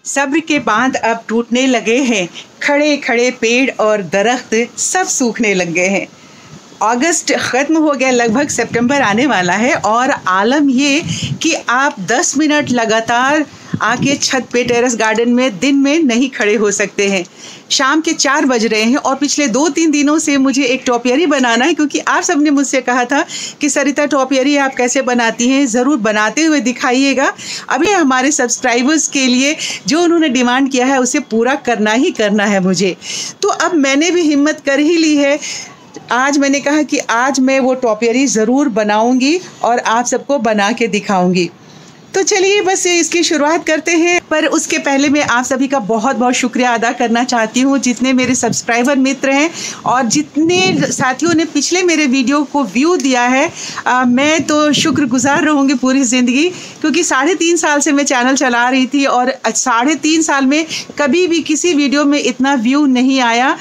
सब्र के बांध अब टूटने लगे हैं, खड़े खड़े पेड़ और दरख्त सब सूखने लग गए हैं। अगस्त ख़त्म हो गया, लगभग सितंबर आने वाला है और आलम ये कि आप 10 मिनट लगातार आके छत पे टेरेस गार्डन में दिन में नहीं खड़े हो सकते हैं। शाम के 4 बज रहे हैं और पिछले 2-3 दिनों से मुझे एक टोपियरी बनाना है, क्योंकि आप सबने मुझसे कहा था कि सरिता टोपियरी आप कैसे बनाती हैं, ज़रूर बनाते हुए दिखाइएगा। अभी हमारे सब्सक्राइबर्स के लिए जो उन्होंने डिमांड किया है उसे पूरा करना ही करना है मुझे। तो अब मैंने भी हिम्मत कर ही ली है। आज मैंने कहा कि आज मैं वो टोपियरी ज़रूर बनाऊंगी और आप सबको बना के दिखाऊंगी। तो चलिए बस इसकी शुरुआत करते हैं। पर उसके पहले मैं आप सभी का बहुत बहुत शुक्रिया अदा करना चाहती हूँ, जितने मेरे सब्सक्राइबर मित्र हैं और जितने साथियों ने पिछले मेरे वीडियो को व्यू दिया है। मैं तो शुक्रगुजार रहूँगी पूरी ज़िंदगी, क्योंकि 3.5 साल से मैं चैनल चला रही थी और 3.5 साल में कभी भी किसी वीडियो में इतना व्यू नहीं आया।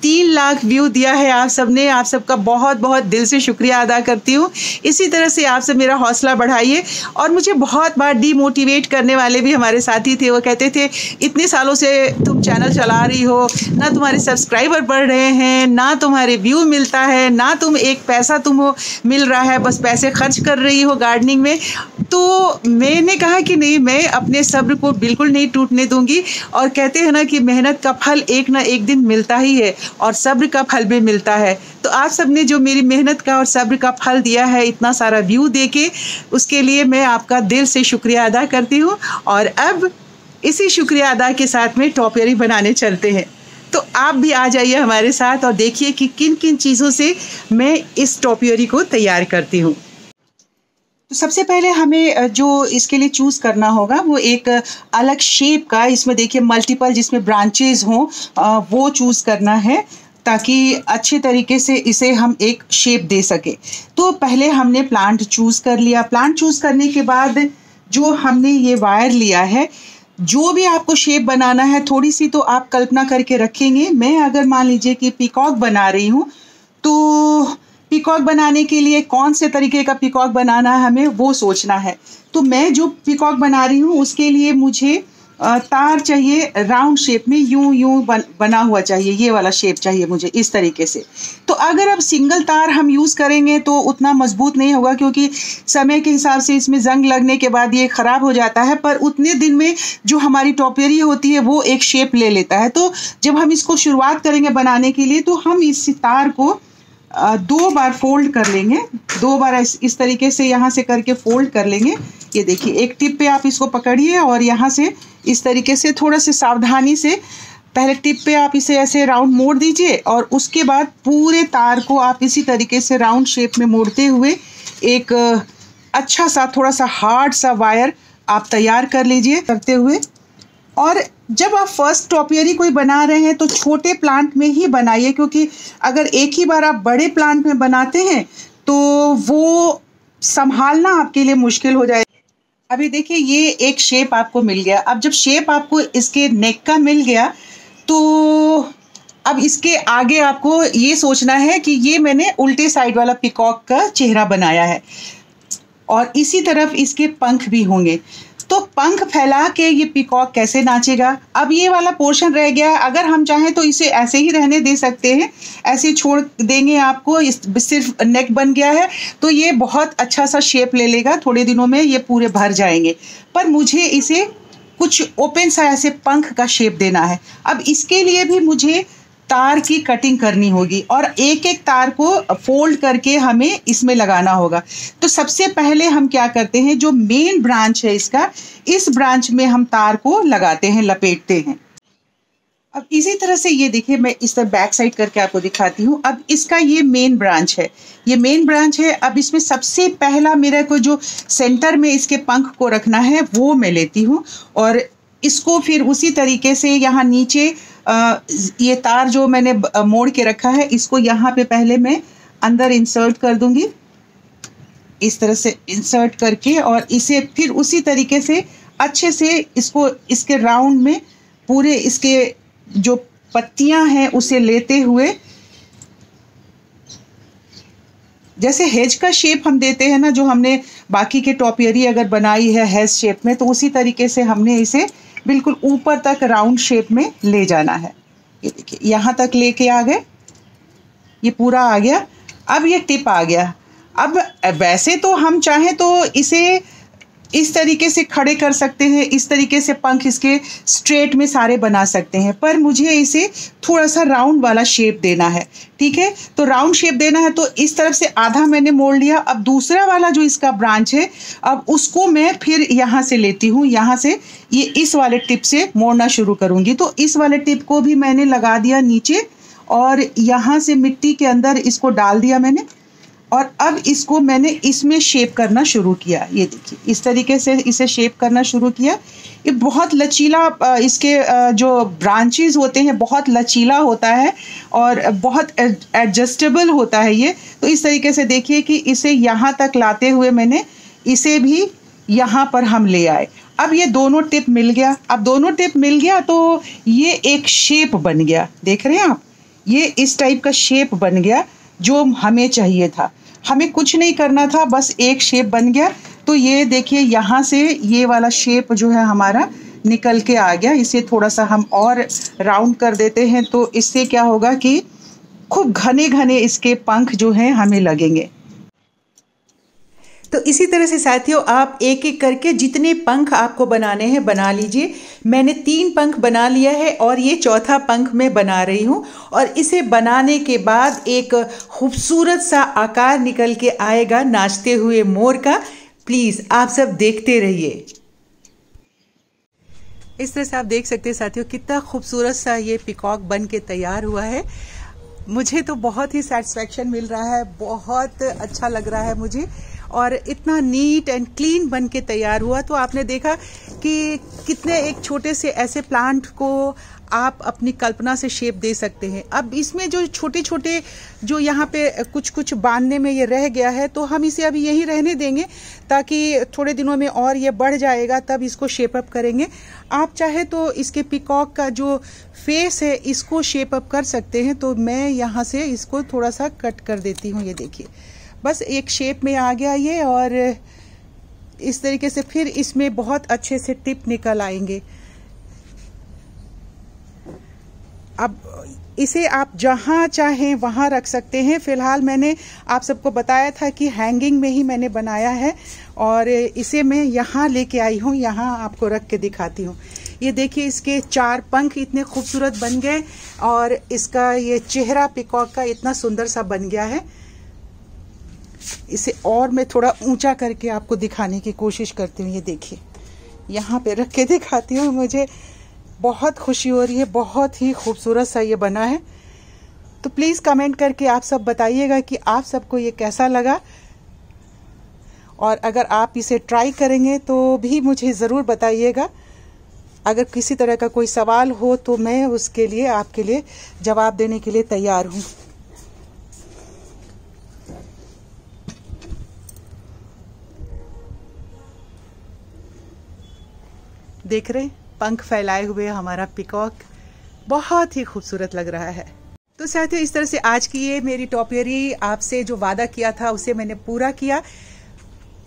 3 लाख व्यू दिया है आप सबने। आप सबका बहुत बहुत दिल से शुक्रिया अदा करती हूँ। इसी तरह से आप सब मेरा हौसला बढ़ाइए। और मुझे बहुत बार डीमोटिवेट करने वाले भी हमारे साथी थे। वो कहते थे इतने सालों से तुम चैनल चला रही हो, ना तुम्हारे सब्सक्राइबर बढ़ रहे हैं, ना तुम्हारे व्यू मिलता है, ना तुम एक पैसा तुम मिल रहा है, बस पैसे खर्च कर रही हो गार्डनिंग में। तो मैंने कहा कि नहीं, मैं अपने सब्र को बिल्कुल नहीं टूटने दूंगी। और कहते हैं ना कि मेहनत का फल एक ना एक दिन मिलता ही है और सब्र का फल भी मिलता है। तो आप सबने जो मेरी मेहनत का और सब्र का फल दिया है इतना सारा व्यू देके, उसके लिए मैं आपका दिल से शुक्रिया अदा करती हूँ। और अब इसी शुक्रिया अदा के साथ में टोपियरी बनाने चलते हैं। तो आप भी आ जाइए हमारे साथ और देखिए कि किन किन चीज़ों से मैं इस टोपियरी को तैयार करती हूँ। तो सबसे पहले हमें जो इसके लिए चूज़ करना होगा वो एक अलग शेप का, इसमें देखिए मल्टीपल जिसमें ब्रांचेज हों, वो चूज़ करना है ताकि अच्छे तरीके से इसे हम एक शेप दे सके। तो पहले हमने प्लांट चूज़ कर लिया। प्लांट चूज़ करने के बाद जो हमने ये वायर लिया है, जो भी आपको शेप बनाना है थोड़ी सी तो आप कल्पना करके रखेंगे। मैं अगर मान लीजिए कि पीकॉक बना रही हूँ, तो पीकॉक बनाने के लिए कौन से तरीके का पीकॉक बनाना है हमें वो सोचना है। तो मैं जो पीकॉक बना रही हूँ उसके लिए मुझे तार चाहिए राउंड शेप में, यूं बना हुआ चाहिए, ये वाला शेप चाहिए मुझे इस तरीके से। तो अगर अब सिंगल तार हम यूज़ करेंगे तो उतना मजबूत नहीं होगा, क्योंकि समय के हिसाब से इसमें जंग लगने के बाद ये ख़राब हो जाता है। पर उतने दिन में जो हमारी टोपियरी होती है वो एक शेप ले लेता है। तो जब हम इसको शुरुआत करेंगे बनाने के लिए तो हम इस तार को 2 बार फोल्ड कर लेंगे। 2 बार इस तरीके से यहाँ से करके फोल्ड कर लेंगे। ये देखिए एक टिप पे आप इसको पकड़िए और यहाँ से इस तरीके से थोड़ा से सावधानी से पहले टिप पे आप इसे ऐसे राउंड मोड़ दीजिए और उसके बाद पूरे तार को आप इसी तरीके से राउंड शेप में मोड़ते हुए एक अच्छा सा थोड़ा सा हार्ड सा वायर आप तैयार कर लीजिए करते हुए। और जब आप फर्स्ट टोपियरी कोई बना रहे हैं तो छोटे प्लांट में ही बनाइए, क्योंकि अगर एक ही बार आप बड़े प्लांट में बनाते हैं तो वो संभालना आपके लिए मुश्किल हो जाए। अभी देखिए ये एक शेप आपको मिल गया। अब जब शेप आपको इसके नेक का मिल गया तो अब इसके आगे आपको ये सोचना है कि ये मैंने उल्टे साइड वाला पीकॉक का चेहरा बनाया है और इसी तरफ इसके पंख भी होंगे। तो पंख फैला के ये पीकॉक कैसे नाचेगा। अब ये वाला पोर्शन रह गया है, अगर हम चाहें तो इसे ऐसे ही रहने दे सकते हैं, ऐसे छोड़ देंगे आपको, इस सिर्फ नेक बन गया है तो ये बहुत अच्छा सा शेप ले लेगा। थोड़े दिनों में ये पूरे भर जाएंगे। पर मुझे इसे कुछ ओपन सा ऐसे पंख का शेप देना है। अब इसके लिए भी मुझे तार की कटिंग करनी होगी और एक एक तार को फोल्ड करके हमें इसमें लगाना होगा। तो सबसे पहले हम क्या करते हैं, जो मेन ब्रांच है इसका, इस ब्रांच में हम तार को लगाते हैं, लपेटते हैं। अब इसी तरह से ये देखिए मैं इस तरह बैक साइड करके आपको दिखाती हूँ। अब इसका ये मेन ब्रांच है, ये मेन ब्रांच है। अब इसमें सबसे पहला मेरे को जो सेंटर में इसके पंख को रखना है वो मैं लेती हूँ और इसको फिर उसी तरीके से यहाँ नीचे ये तार जो मैंने मोड़ के रखा है इसको यहाँ पे पहले मैं अंदर इंसर्ट कर दूंगी, इस तरह से इंसर्ट करके, और इसे फिर उसी तरीके से अच्छे से इसको इसके राउंड में पूरे इसके जो पत्तियां हैं उसे लेते हुए, जैसे हेज का शेप हम देते हैं ना, जो हमने बाकी के टोपियरी अगर बनाई है हेज शेप में, तो उसी तरीके से हमने इसे बिल्कुल ऊपर तक राउंड शेप में ले जाना है। ये देखिए यहाँ तक लेके आ गए, ये पूरा आ गया। अब ये टिप आ गया। अब वैसे तो हम चाहें तो इसे इस तरीके से खड़े कर सकते हैं, इस तरीके से पंख इसके स्ट्रेट में सारे बना सकते हैं, पर मुझे इसे थोड़ा सा राउंड वाला शेप देना है। ठीक है, तो राउंड शेप देना है तो इस तरफ से आधा मैंने मोड़ लिया। अब दूसरा वाला जो इसका ब्रांच है, अब उसको मैं फिर यहाँ से लेती हूँ, यहाँ से ये इस वाले टिप से मोड़ना शुरू करूँगी। तो इस वाले टिप को भी मैंने लगा दिया नीचे और यहाँ से मिट्टी के अंदर इसको डाल दिया मैंने, और अब इसको मैंने इसमें शेप करना शुरू किया। ये देखिए इस तरीके से इसे शेप करना शुरू किया। ये बहुत लचीला, इसके जो ब्रांचेस होते हैं बहुत लचीला होता है और बहुत एडजस्टेबल होता है ये। तो इस तरीके से देखिए कि इसे यहाँ तक लाते हुए मैंने इसे भी यहाँ पर हम ले आए। अब ये दोनों टिप मिल गया। अब दोनों टिप मिल गया तो ये एक शेप बन गया। देख रहे हैं आप, ये इस टाइप का शेप बन गया जो हमें चाहिए था। हमें कुछ नहीं करना था, बस एक शेप बन गया। तो ये देखिए यहाँ से ये वाला शेप जो है हमारा निकल के आ गया। इसे थोड़ा सा हम और राउंड कर देते हैं तो इससे क्या होगा कि खूब घने घने इसके पंख जो हैं हमें लगेंगे। तो इसी तरह से साथियों आप एक एक करके जितने पंख आपको बनाने हैं बना लीजिए। मैंने 3 पंख बना लिया है और ये चौथा पंख मैं बना रही हूँ। और इसे बनाने के बाद एक खूबसूरत सा आकार निकल के आएगा नाचते हुए मोर का। प्लीज़ आप सब देखते रहिए। इस तरह से आप देख सकते हैं साथियों कितना खूबसूरत सा ये पिकॉक बन के तैयार हुआ है। मुझे तो बहुत ही सेटिस्फैक्शन मिल रहा है, बहुत अच्छा लग रहा है मुझे। और इतना नीट एंड क्लीन बन के तैयार हुआ। तो आपने देखा कि कितने एक छोटे से ऐसे प्लांट को आप अपनी कल्पना से शेप दे सकते हैं। अब इसमें जो छोटे छोटे जो यहाँ पे कुछ कुछ बांधने में ये रह गया है तो हम इसे अभी यहीं रहने देंगे, ताकि थोड़े दिनों में और ये बढ़ जाएगा तब इसको शेप अप करेंगे। आप चाहे तो इसके पिकॉक का जो फेस है इसको शेप अप कर सकते हैं। तो मैं यहाँ से इसको थोड़ा सा कट कर देती हूँ। ये देखिए बस एक शेप में आ गया ये, और इस तरीके से फिर इसमें बहुत अच्छे से टिप निकल आएंगे। अब इसे आप जहाँ चाहें वहाँ रख सकते हैं। फिलहाल मैंने आप सबको बताया था कि हैंगिंग में ही मैंने बनाया है और इसे मैं यहाँ लेके आई हूँ, यहाँ आपको रख के दिखाती हूँ। ये देखिए इसके 4 पंख इतने खूबसूरत बन गए और इसका ये चेहरा पिकॉक का इतना सुंदर सा बन गया है। इसे और मैं थोड़ा ऊंचा करके आपको दिखाने की कोशिश करती हूँ। ये देखिए यहाँ पे रख के दिखाती हूँ। मुझे बहुत खुशी हो रही है, बहुत ही खूबसूरत सा ये बना है। तो प्लीज़ कमेंट करके आप सब बताइएगा कि आप सबको ये कैसा लगा, और अगर आप इसे ट्राई करेंगे तो भी मुझे ज़रूर बताइएगा। अगर किसी तरह का कोई सवाल हो तो मैं उसके लिए आपके लिए जवाब देने के लिए तैयार हूँ। देख रहे पंख फैलाए हुए हमारा पिकॉक बहुत ही खूबसूरत लग रहा है। तो साथियों इस तरह से आज की ये मेरी टॉपियरी, आपसे जो वादा किया था उसे मैंने पूरा किया।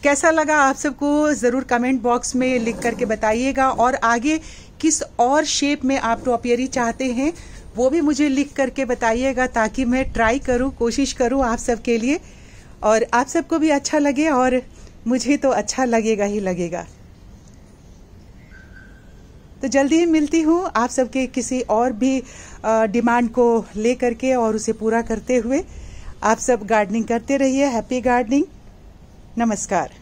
कैसा लगा आप सबको ज़रूर कमेंट बॉक्स में लिख करके बताइएगा, और आगे किस और शेप में आप टॉपियरी चाहते हैं वो भी मुझे लिख करके बताइएगा, ताकि मैं ट्राई करूँ, कोशिश करूँ आप सबके लिए, और आप सबको भी अच्छा लगे और मुझे तो अच्छा लगेगा ही लगेगा। तो जल्दी ही मिलती हूँ आप सबके किसी और भी डिमांड को ले करके और उसे पूरा करते हुए। आप सब गार्डनिंग करते रहिए। Happy gardening. नमस्कार।